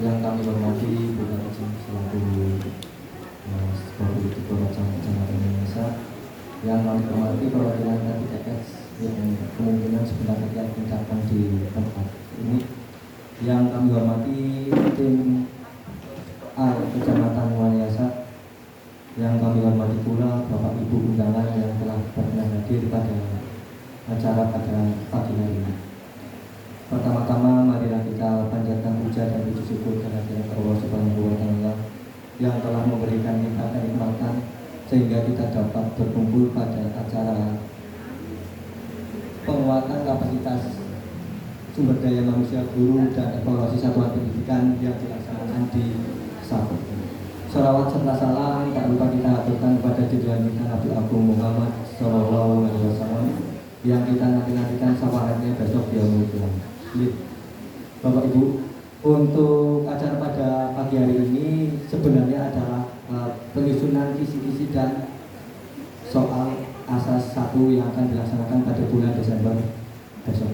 Yang kami hormati Bu Kajeng selaku Koordinator Kecamatan Indonesia, yang kami hormati perwakilan KPTX yang kemungkinan sebentar lagi akan datang di tempat ini, yang kami hormati tim A Kecamatan Waliasa, yang kami hormati pula Bapak Ibu undangan yang telah berkenan hadir pada acara pada pagi hari ini. Pertama-tama marilah kita panjatkan puja dan puji syukur kehadirat Allah Subhanahu wa Ta'ala yang telah memberikan kita kenikmatan sehingga kita dapat berkumpul pada acara penguatan kapasitas sumber daya manusia guru dan evaluasi satuan pendidikan yang dilaksanakan di Sabtu. Sholawat serta salam tak lupa kita aturkan kepada junjungan kita Nabi Agung Muhammad Sallallahu Alaihi Wasallam yang kita nantikan syafaatnya besok di yaumul qiyamah. Bapak Ibu, untuk acara pada pagi hari ini sebenarnya adalah penyusunan kisi-kisi dan soal asas 1 yang akan dilaksanakan pada bulan Desember besok.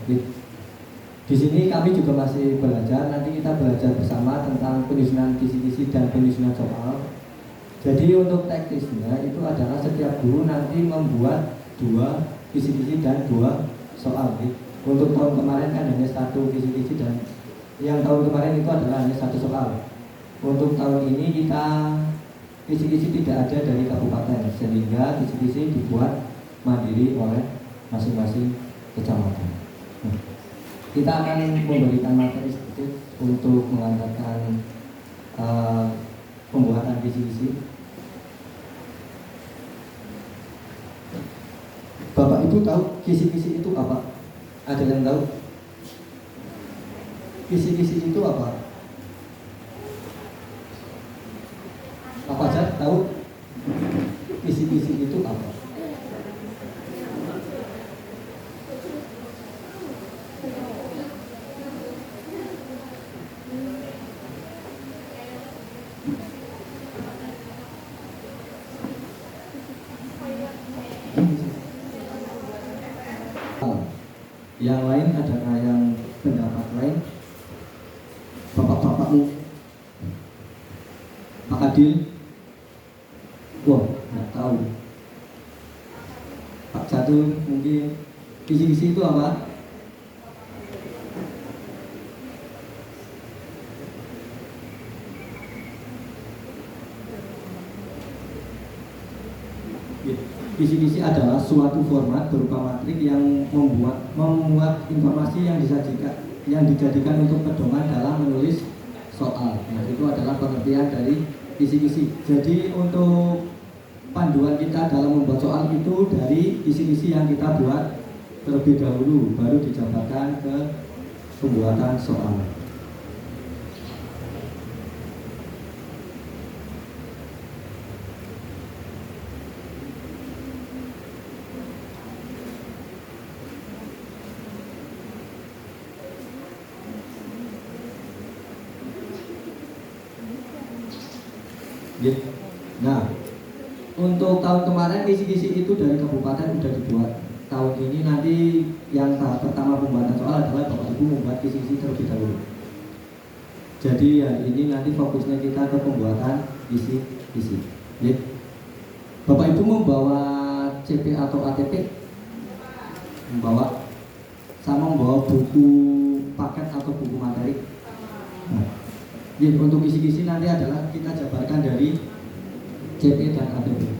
Di sini kami juga masih belajar, nanti kita belajar bersama tentang penyusunan kisi-kisi dan penyusunan soal. Jadi untuk teknisnya itu adalah setiap guru nanti membuat 2 kisi-kisi dan 2 soal. Untuk tahun kemarin kan hanya 1 kisi-kisi dan yang tahun kemarin itu adalah hanya 1 soal. Untuk tahun ini kita kisi-kisi tidak ada dari kabupaten, sehingga kisi-kisi dibuat mandiri oleh masing-masing kecamatan. Kita akan memberikan materi sedikit untuk mengantarkan pembuatan kisi-kisi. Bapak Ibu tahu kisi-kisi itu apa? Ada yang tahu? Kisi-kisi itu apa? Apa aja tahu? Kisi-kisi itu apa? Yang lain adakah yang pendapat lain? Bapak-bapakmu, Pak Adil, wah nggak tahu. Pak Jatuh mungkin. Kisi-kisi itu apa? Kisi-kisi adalah suatu format berupa matrik yang memuat informasi yang dijadikan untuk pedoman dalam menulis soal. Nah, itu adalah pengertian dari kisi-kisi. Jadi untuk panduan kita dalam membuat soal itu dari kisi-kisi yang kita buat terlebih dahulu, baru dijabarkan ke pembuatan soal. Nah, untuk tahun kemarin kisi-kisi itu dari kabupaten sudah dibuat. Tahun ini nanti yang tahap pertama pembuatan soal adalah Bapak Ibu membuat kisi-kisi terlebih dahulu. Jadi ya ini nanti fokusnya kita ke pembuatan kisi-kisi. Bapak Ibu membawa CP atau ATP? Membawa buku paket atau buku materi. Nah, untuk kisi-kisi nanti adalah kita jabarkan dari CP dan ATP.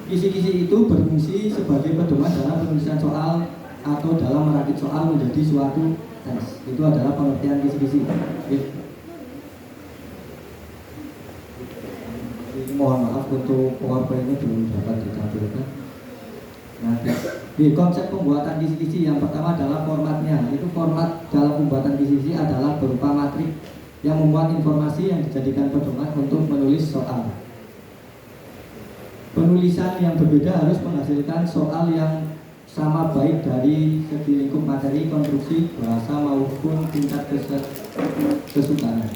Kisi-kisi itu berfungsi sebagai pedoman dalam penulisan soal atau dalam merakit soal menjadi suatu teks. Itu adalah pengertian kisi-kisi. Mohon maaf untuk PowerPoint ini belum dapat ditampilkan. Nanti di konsep pembuatan kisi-kisi yang pertama adalah formatnya. Itu format dalam pembuatan kisi-kisi adalah berupa matrik yang memuat informasi yang dijadikan pedoman untuk menulis soal. Penulisan yang berbeda harus menghasilkan soal yang sama baik dari segi lingkup materi, konstruksi, bahasa maupun tingkat kesukaran.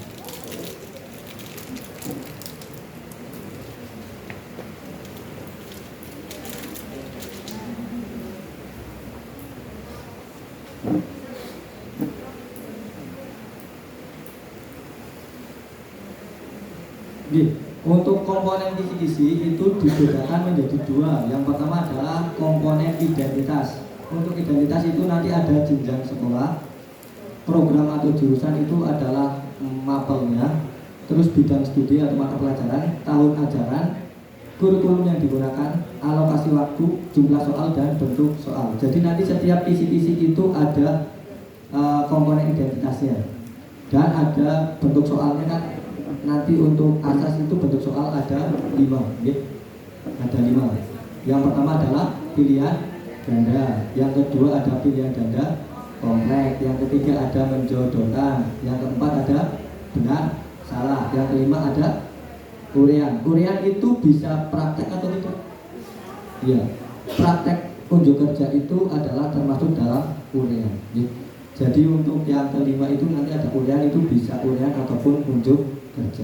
Untuk komponen kisi-kisi itu dibedakan menjadi dua. Yang pertama adalah komponen identitas. Untuk identitas itu nanti ada jenjang sekolah, program atau jurusan itu adalah mapelnya, terus bidang studi atau mata pelajaran, tahun ajaran, kurikulum yang digunakan, alokasi waktu, jumlah soal, dan bentuk soal. Jadi nanti setiap kisi-kisi itu ada komponen identitasnya, dan ada bentuk soalnya kan. Nanti untuk asas itu bentuk soal ada 5, ada 5. Yang pertama adalah pilihan ganda, yang kedua ada pilihan ganda kompleks, yang ketiga ada menjodohkan, yang keempat ada benar salah, yang kelima ada urean. Urean itu bisa praktek atau tidak? Iya, praktek unjuk kerja itu adalah termasuk dalam urean. Jadi untuk yang kelima itu nanti ada urean, itu bisa urean ataupun unjuk kerja.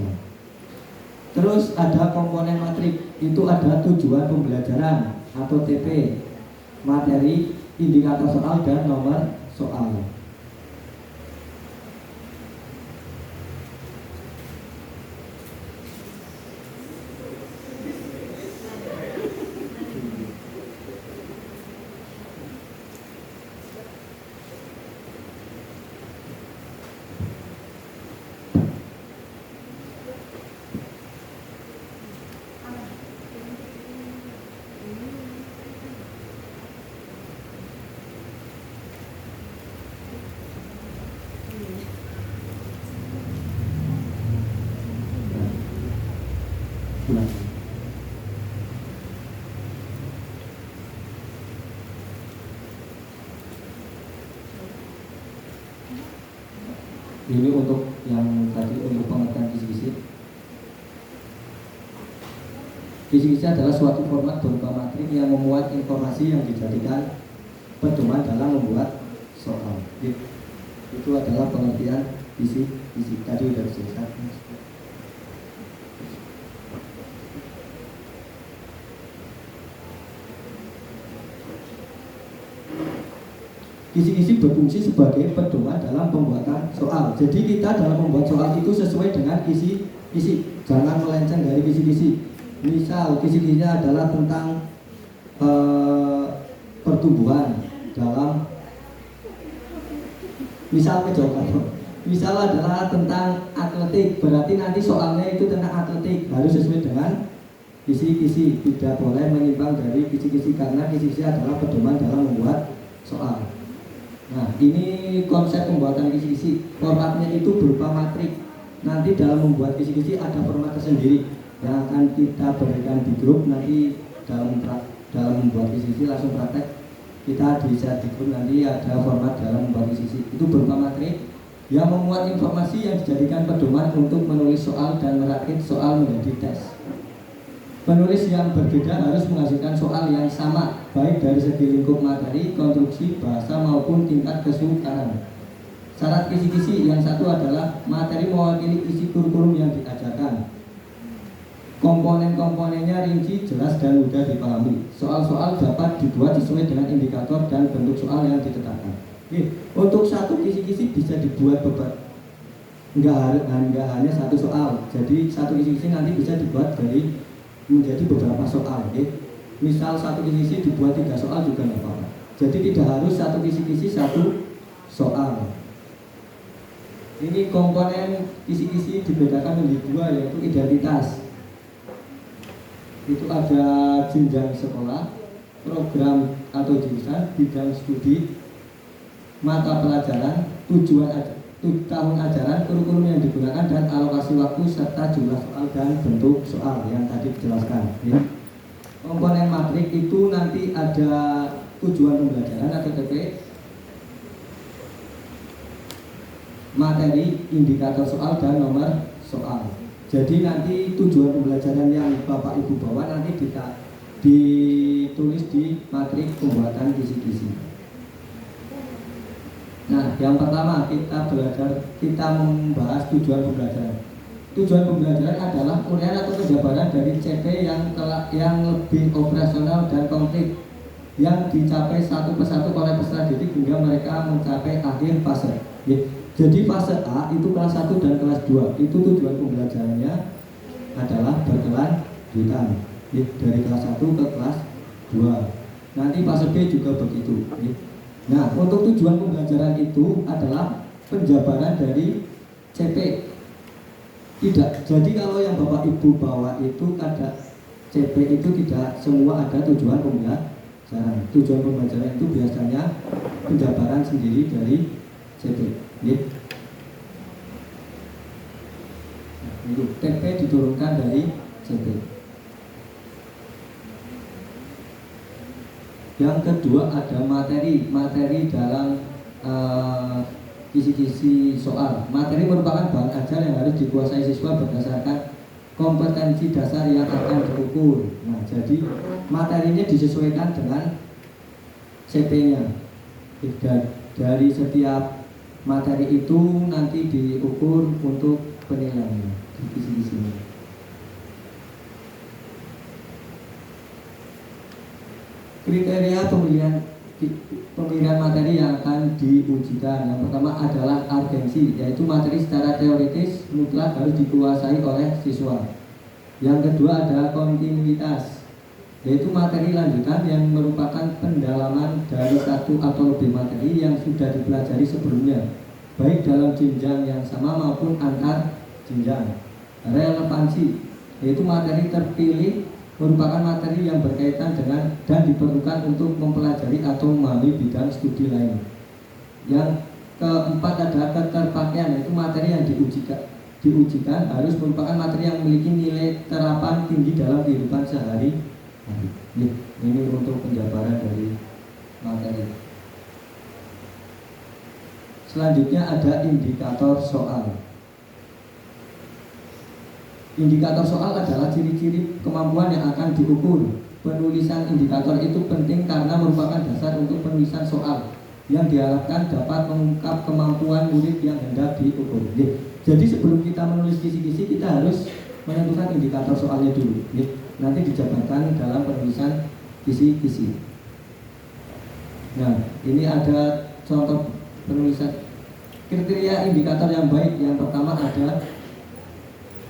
Terus ada komponen matrik, itu ada tujuan pembelajaran atau TP, materi, indikator soal, dan nomor soal. Ini untuk yang tadi untuk pengertian kisi-kisi. Kisi-kisi adalah suatu format berupa matrik yang memuat informasi yang dijadikan pedoman dalam membuat soal. Itu adalah pengertian kisi-kisi. Tadi sudah dijelaskan. Kisi-kisi berfungsi sebagai pedoman dalam pembuatan soal. Jadi kita dalam membuat soal itu sesuai dengan kisi-kisi, jangan melenceng dari kisi-kisi. Misal kisi-kisinya adalah tentang pertumbuhan dalam, misal adalah tentang atletik, berarti nanti soalnya itu tentang atletik, harus sesuai dengan kisi-kisi, tidak boleh menyimpang dari kisi-kisi karena kisi-kisi adalah pedoman dalam membuat soal. Nah, ini konsep pembuatan kisi-kisi. Formatnya itu berupa matrik. Nanti dalam membuat kisi-kisi ada format tersendiri yang akan kita berikan di grup. Nanti dalam membuat kisi-kisi langsung praktek. Kita bisa di grup nanti ada format dalam membuat kisi-kisi. Itu berupa matrik yang memuat informasi yang dijadikan pedoman untuk menulis soal dan merakit soal menjadi tes. Penulis yang berbeda harus menghasilkan soal yang sama, baik dari segi lingkup materi, konstruksi, bahasa maupun tingkat kesukaran. Syarat kisi-kisi yang satu adalah materi mewakili isi kurikulum yang diajarkan. Komponen-komponennya rinci, jelas, dan mudah dipahami. Soal-soal dapat dibuat sesuai dengan indikator dan bentuk soal yang ditetapkan. Untuk satu kisi-kisi bisa dibuat beberapa, enggak hanya satu soal. Jadi satu kisi-kisi nanti bisa dibuat dari menjadi beberapa soal. Misal satu kisi-kisi dibuat 3 soal juga tidak apa-apa. Jadi tidak harus satu kisi-kisi satu soal. Ini komponen kisi-kisi dibedakan menjadi 2, yaitu identitas. Itu ada jenjang sekolah, program atau jurusan, bidang studi, mata pelajaran, tujuan tahun ajaran, kurikulum yang digunakan, dan alokasi waktu serta jumlah soal dan bentuk soal yang tadi dijelaskan. Komponen matrik itu nanti ada tujuan pembelajaran atau TP, materi, indikator soal, dan nomor soal. Jadi nanti tujuan pembelajaran yang Bapak Ibu bawa nanti ditulis di matrik pembuatan kisi-kisi. Nah, yang pertama kita membahas tujuan pembelajaran. Tujuan pembelajaran adalah uraian atau penjabaran dari CP yang lebih operasional dan konkret yang dicapai satu persatu oleh peserta didik hingga mereka mencapai akhir fase. Jadi fase A itu kelas 1 dan kelas 2. Itu tujuan pembelajarannya lanjutan dari kelas 1 ke kelas 2. Nanti fase B juga begitu. Nah, untuk tujuan pembelajaran itu adalah penjabaran dari CP. Tidak, jadi kalau yang Bapak Ibu bawa itu ada CP itu tidak semua ada tujuan pembelajaran. Tujuan pembelajaran itu biasanya penjabaran sendiri dari CP. Itu TP diturunkan dari CP. Yang kedua ada materi dalam kisi-kisi soal. Materi merupakan bahan ajar yang harus dikuasai siswa berdasarkan kompetensi dasar yang akan diukur. Nah, jadi materinya disesuaikan dengan CP-nya. Dari setiap materi itu nanti diukur untuk penilaiannya di kisi-kisinya. Kriteria pemilihan materi yang akan diujikan. Yang pertama adalah urgensi, yaitu materi secara teoritis mutlak harus dikuasai oleh siswa. Yang kedua ada kontinuitas, yaitu materi lanjutan yang merupakan pendalaman dari satu atau lebih materi yang sudah dipelajari sebelumnya, baik dalam jenjang yang sama maupun antar jenjang. Relevansi, yaitu materi terpilih merupakan materi yang berkaitan dengan dan diperlukan untuk mempelajari atau memahami bidang studi lain. Yang keempat ada keterpakaian, yaitu materi yang diujikan harus merupakan materi yang memiliki nilai terapan tinggi dalam kehidupan sehari-hari. Ini untuk penjabaran dari materi. Selanjutnya ada indikator soal. Indikator soal adalah ciri-ciri kemampuan yang akan diukur. Penulisan indikator itu penting karena merupakan dasar untuk penulisan soal yang diharapkan dapat mengungkap kemampuan murid yang hendak diukur. Jadi sebelum kita menulis kisi-kisi, kita harus menentukan indikator soalnya dulu. Nanti dijabarkan dalam penulisan kisi-kisi. Nah, ini ada contoh penulisan kriteria indikator yang baik. Yang pertama ada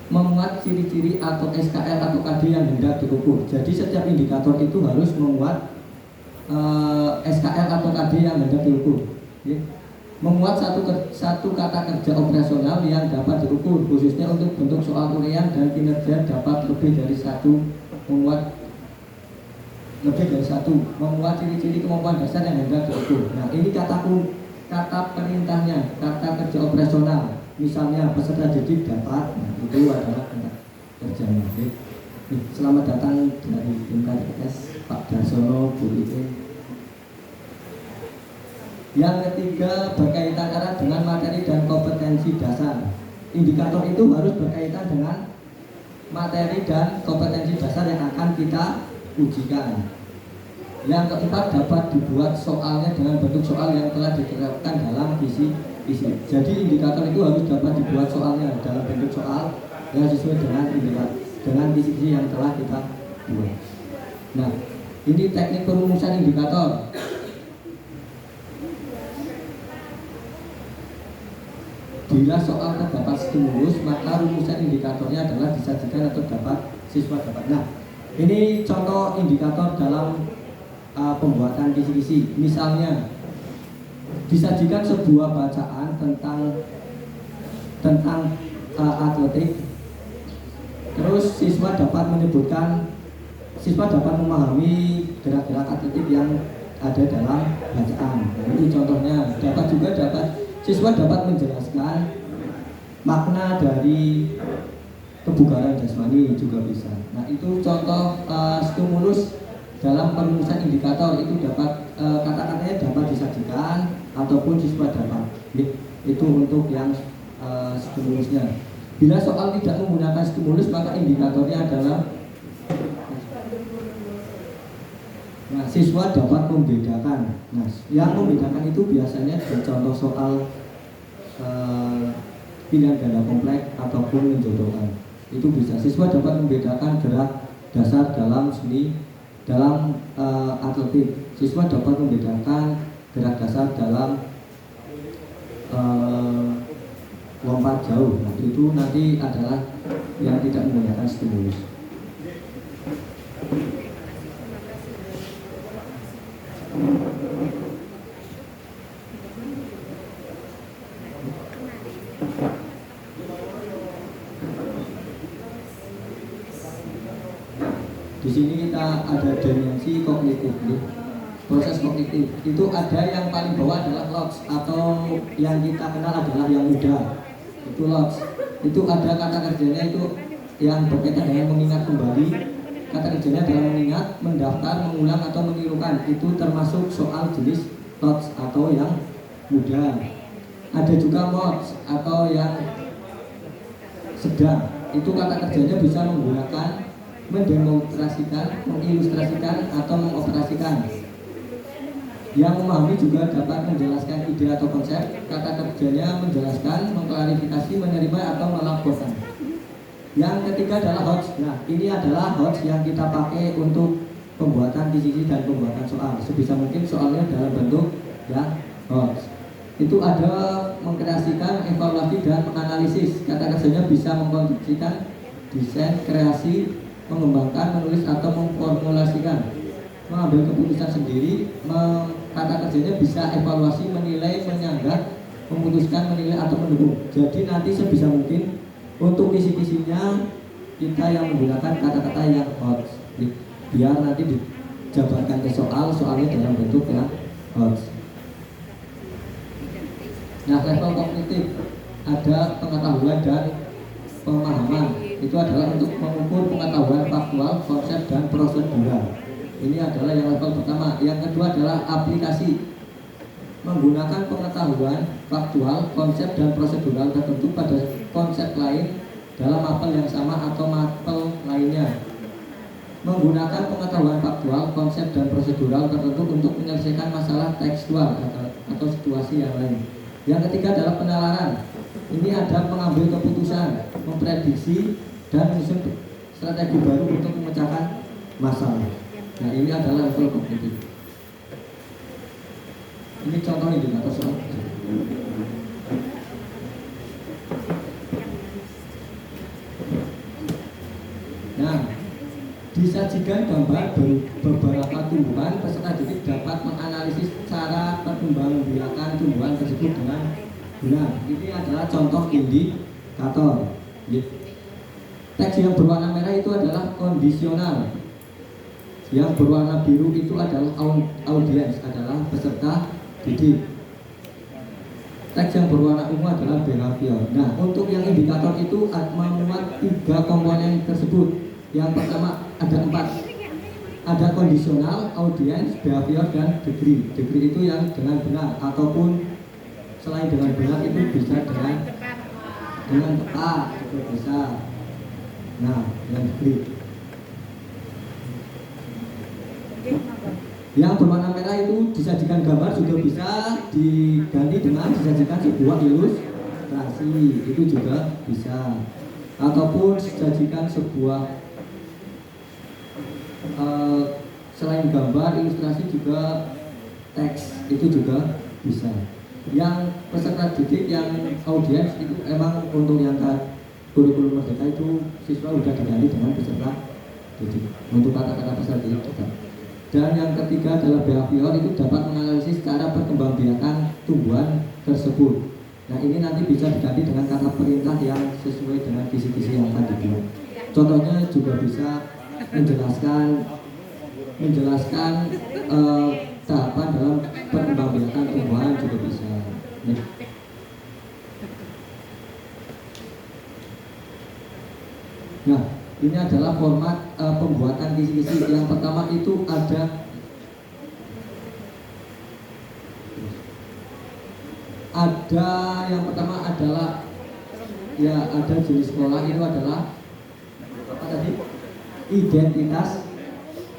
memuat ciri-ciri atau SKL atau KD yang hendak diukur. Jadi setiap indikator itu harus memuat SKL atau KD yang hendak diukur. Memuat satu kata kerja operasional yang dapat diukur, khususnya untuk bentuk soal uraian dan kinerja dapat lebih dari satu. Memuat ciri-ciri kemampuan dasar yang hendak diukur. Nah, ini kata perintahnya, kata kerja operasional. Misalnya peserta didik dapat, nah, itu adalah kata kerjanya. Selamat datang dari MKTS Pak Darsono, Bu Iin. Yang ketiga berkaitan erat dengan materi dan kompetensi dasar. Indikator itu harus berkaitan dengan materi dan kompetensi dasar yang akan kita ujikan. Yang keempat dapat dibuat soalnya dengan bentuk soal yang telah diterapkan dalam kisi. Jadi indikator itu harus dapat dibuat soalnya dalam bentuk soal yang sesuai dengan kisi-kisi yang telah kita buat. Nah, ini teknik perumusan indikator. Bila soal terdapat stimulus, maka rumusan indikatornya adalah disajikan atau siswa dapat. Nah, ini contoh indikator dalam pembuatan kisi-kisi. Misalnya disajikan sebuah bacaan tentang atletik. Terus siswa dapat memahami gerak-gerak atletik yang ada dalam bacaan. Nah, ini contohnya. Siswa dapat menjelaskan makna dari kebugaran jasmani juga bisa. Nah, itu contoh stimulus dalam perumusan indikator. Itu dapat kata-katanya dapat disajikan ataupun siswa dapat. Itu untuk yang stimulusnya. Bila soal tidak menggunakan stimulus, maka indikatornya adalah siswa dapat membedakan. Nah, yang membedakan itu biasanya di contoh soal pilihan ganda kompleks ataupun menjodohkan. Itu bisa siswa dapat membedakan gerak dasar dalam atletik. Siswa dapat membedakan gerak dasar dalam lompat jauh. Nah, itu nanti adalah yang tidak menggunakan stimulus. Di sini kita ada dimensi kognitif. Proses kognitif itu ada yang paling bawah adalah logs, atau yang kita kenal adalah yang muda. Itu logs. Itu ada kata kerjanya itu yang berkaitan dengan mengingat kembali. Kata kerjanya adalah mengingat, mendaftar, mengulang atau menirukan. Itu termasuk soal jenis logs atau yang muda. Ada juga mods atau yang sedang. Itu kata kerjanya bisa menggunakan, mendemonstrasikan, mengilustrasikan, atau mengoperasikan. Yang memahami juga dapat menjelaskan ide atau konsep. Kata kerjanya menjelaskan, mengklarifikasi, menerima, atau melaporkan. Yang ketiga adalah HOTS. Nah, ini adalah HOTS yang kita pakai untuk pembuatan kisi-kisi dan pembuatan soal. Sebisa mungkin soalnya dalam bentuk yang HOTS. Itu ada mengkreasikan, evaluasi, dan menganalisis. Kata kerjanya bisa mengkonstruksikan, desain, kreasi, mengembangkan, menulis, atau memformulasikan, mengambil keputusan sendiri. Kata kerjanya bisa evaluasi, menilai, menyanggah, memutuskan, menilai, atau mendukung. Jadi nanti sebisa mungkin untuk kisi-kisinya kita yang menggunakan kata-kata yang HOTS, biar nanti dijabarkan ke soalnya dalam bentuk yang HOTS. Nah, level kognitif ada pengetahuan dan pemahaman. Itu adalah untuk mengukur pengetahuan faktual, konsep, dan prosedural. Ini adalah yang level pertama. Yang kedua adalah aplikasi. Menggunakan pengetahuan faktual, konsep, dan prosedural tertentu pada konsep lain dalam mapel yang sama atau mapel lainnya. Menggunakan pengetahuan faktual, konsep, dan prosedural tertentu untuk menyelesaikan masalah tekstual atau situasi yang lain. Yang ketiga adalah penalaran. Ini ada mengambil keputusan, memprediksi, dan menyusun strategi baru untuk memecahkan masalah. Nah, ini adalah level kognitif. Ini contoh indikator soal. Nah, disajikan gambar beberapa tumbuhan. Peserta didik dapat menganalisis cara perkembangbiakan tumbuhan tersebut dengan benar. Ini adalah contoh indikator. Teks yang berwarna merah itu adalah kondisional. Yang berwarna biru itu adalah audiens, adalah peserta didik. Teks yang berwarna ungu adalah behavior. Nah, untuk yang indikator itu memuat 3 komponen tersebut. Yang pertama ada 4. Ada kondisional, audiens, behavior, dan degree. Degree itu yang dengan benar, ataupun selain dengan benar itu bisa dengan tepat juga bisa. Nah, yang degree. Yang berwarna merah itu disajikan gambar juga bisa diganti dengan disajikan sebuah ilustrasi, itu juga bisa. Ataupun disajikan sebuah selain gambar, ilustrasi juga teks, itu juga bisa. Yang peserta didik, yang audiens itu emang untuk yang kurikulum merdeka itu siswa sudah diganti dengan peserta didik. Untuk kata-kata peserta didik juga. Dan yang ketiga adalah behavior, itu dapat menganalisis cara perkembangbiakan tumbuhan tersebut. Nah, ini nanti bisa diganti dengan kata perintah yang sesuai dengan kisi-kisi yang akan dibuat. Contohnya juga bisa menjelaskan tahapan dalam perkembangbiakan tumbuhan juga bisa. Nah, ini adalah format pembuatan kisi-kisi. Yang pertama itu ada yang pertama adalah ya ada jenis sekolah, itu adalah apa tadi? Identitas.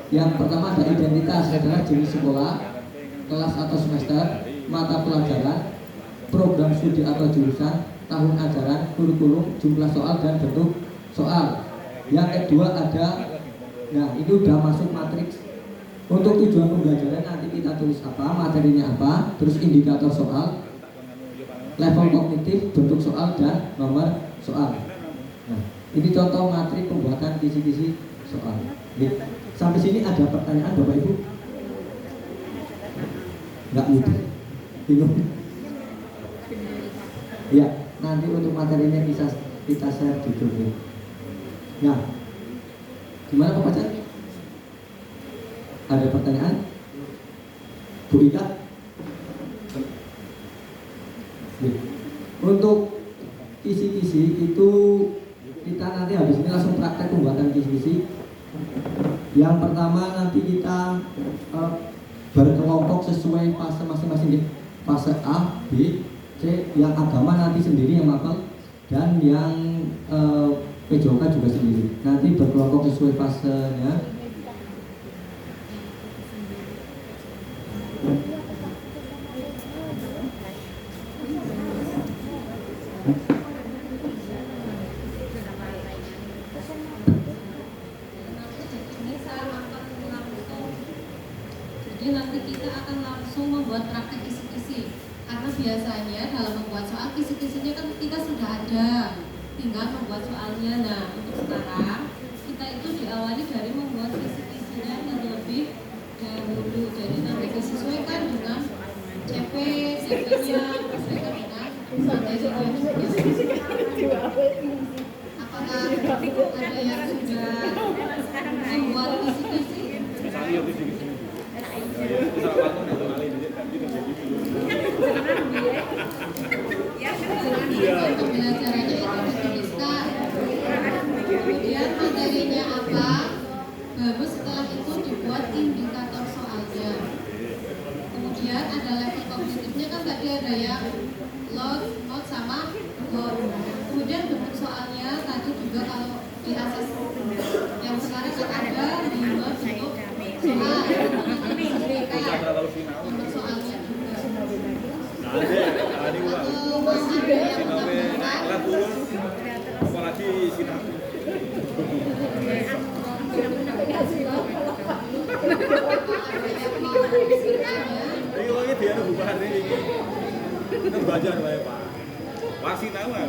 Yang pertama ada identitas, adalah jenis sekolah, kelas atau semester, mata pelajaran, program studi atau jurusan, tahun ajaran, kurikulum, jumlah soal, dan bentuk soal. Yang kedua ada, nah itu udah masuk matriks. Untuk tujuan pembelajaran nanti kita tulis apa, materinya apa, terus indikator soal, level kognitif, bentuk soal, dan nomor soal. Nah, ini contoh materi pembuatan kisi-kisi soal. Sampai sini ada pertanyaan Bapak Ibu? Nggak mudah, bingung. Ya, nanti untuk materinya kita share di grup. Nah, gimana Pak Pacar? Ada pertanyaan? Bu Ika? Untuk kisi-kisi itu kita nanti habis ini langsung praktek pembuatan kisi-kisi. Yang pertama nanti kita berkelompok sesuai fase masing-masing. Fase A, B, C, yang agama nanti sendiri yang mapel, dan yang PJOK juga sendiri. Nanti berkelompok sesuai fasenya. Jadi nanti kita akan langsung membuat praktek kisi-kisi. Karena biasanya dalam membuat soal kisi-kisinya kan kita sudah ada, tinggal membuat soalnya. Nah, untuk sekarang kita itu diawali dari membuat kisi-kisinya yang lebih dahulu. Jadi nanti disesuaikan dengan CV-nya, disesuaikan dengan materinya juga. Apakah ada yang sudah membuat kisi-kisi? Pembelajarannya itu dituliskan, kemudian materinya apa, baru setelah itu dibuat indikator soalnya. Kemudian ada level kognitifnya, kan tadi ada yang log, mod sama log. Kemudian bentuk soalnya tadi juga kalau di ACC yang sekarang kan ada 5 bentuk soal, untuk soalnya juga. Apalagi sinau. Ini lagi dia ada bubar ini. Kita belajar lah ya Pak. Masih tahu kan?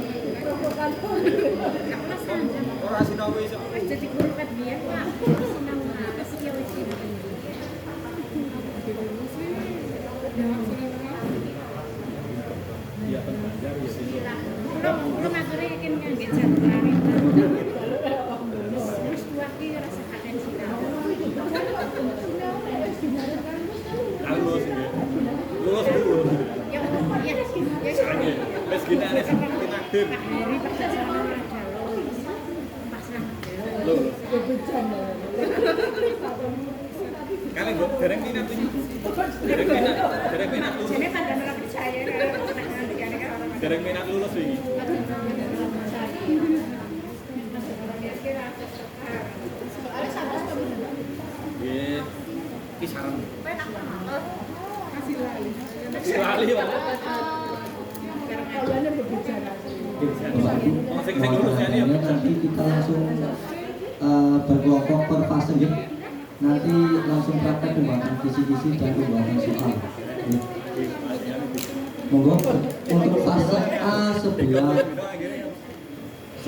Orang sinau itu. Jadi guru kan dia Pak. Sinau apa sih yang itu? Dia akan belajar ya sini. Belum akhirnya kan ngangget sentra. Terus waktu rasa akan sinau. Lulus ini. Lulus dulu. Ya, Wes gini ada seperti nakdir. hari perjalanan ada lulus. Pas lah. Lulus. Kalian buat dereng minat ini. Dereng minat lulus. Jadi pada orang percaya kan. Dereng minat lulus ini. Ye, kisaran. Lali Pak. Nanti kita langsung berkelompok per fase gitu. Nanti langsung praktek pembuatan kisi-kisi dan pembuatan soal. Monggo untuk fase A sebelah